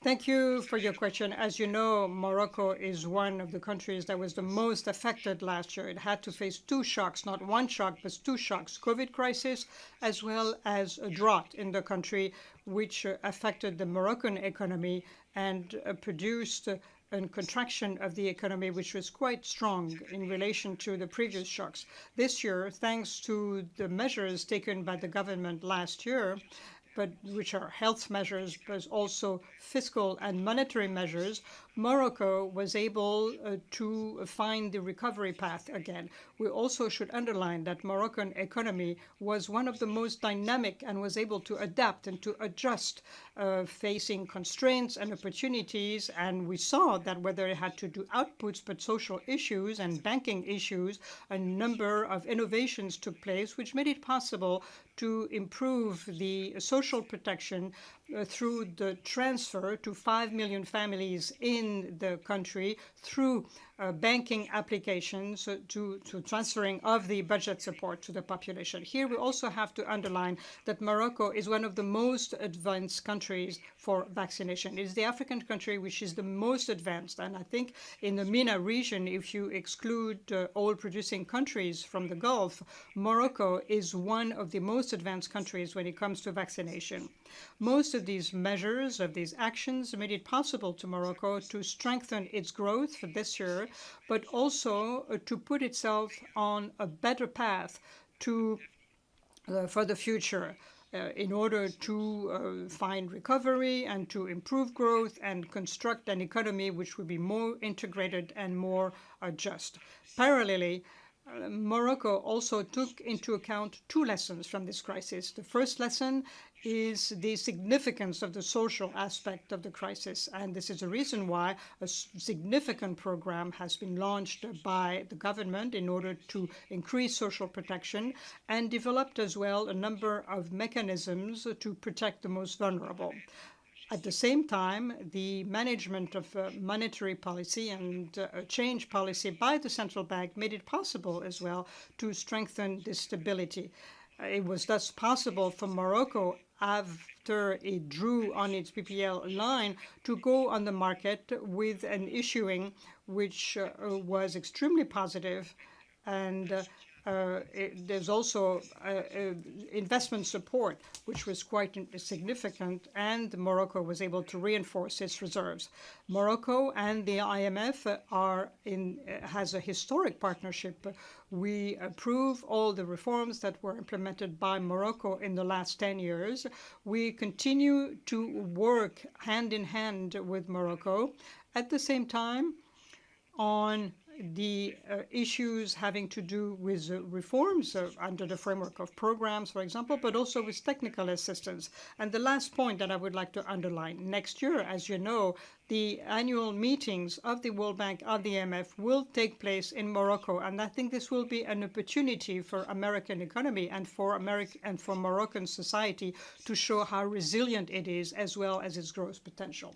Thank you for your question. As you know, Morocco is one of the countries that was the most affected last year. It had to face two shocks, not one shock, but two shocks, COVID crisis, as well as a drought in the country, which affected the Moroccan economy and produced a contraction of the economy, which was quite strong in relation to the previous shocks. This year, thanks to the measures taken by the government last year, but which are health measures, but also fiscal and monetary measures, Morocco was able to find the recovery path again. We also should underline that Moroccan economy was one of the most dynamic and was able to adapt and to adjust, facing constraints and opportunities. And we saw that whether it had to do outputs, but social issues and banking issues, a number of innovations took place, which made it possible to improve the social protection through the transfer to 5 million families in the country through banking applications to transferring of the budget support to the population. Here we also have to underline that Morocco is one of the most advanced countries for vaccination. It is the African country which is the most advanced, and I think in the MENA region, if you exclude oil-producing countries from the Gulf, Morocco is one of the most advanced countries when it comes to vaccination. Most of these measures, of these actions, made it possible to Morocco to strengthen its growth for this year, but also to put itself on a better path to for the future in order to find recovery and to improve growth and construct an economy which would be more integrated and more just. Parallelly, Morocco also took into account two lessons from this crisis. The first lesson is the significance of the social aspect of the crisis, and this is the reason why a significant program has been launched by the government in order to increase social protection, and developed as well a number of mechanisms to protect the most vulnerable. At the same time, the management of monetary policy and change policy by the central bank made it possible as well to strengthen this stability. It was thus possible for Morocco, after it drew on its PPL line, to go on the market with an issuing which was extremely positive, and there's also investment support, which was quite significant, and Morocco was able to reinforce its reserves. Morocco and the IMF has a historic partnership. We approve all the reforms that were implemented by Morocco in the last 10 years. We continue to work hand in hand with Morocco. At the same time, on the issues having to do with reforms under the framework of programs, for example, but also with technical assistance. And the last point that I would like to underline, next year, as you know, the annual meetings of the World Bank and the IMF will take place in Morocco, and I think this will be an opportunity for American economy and for Moroccan society to show how resilient it is as well as its growth potential.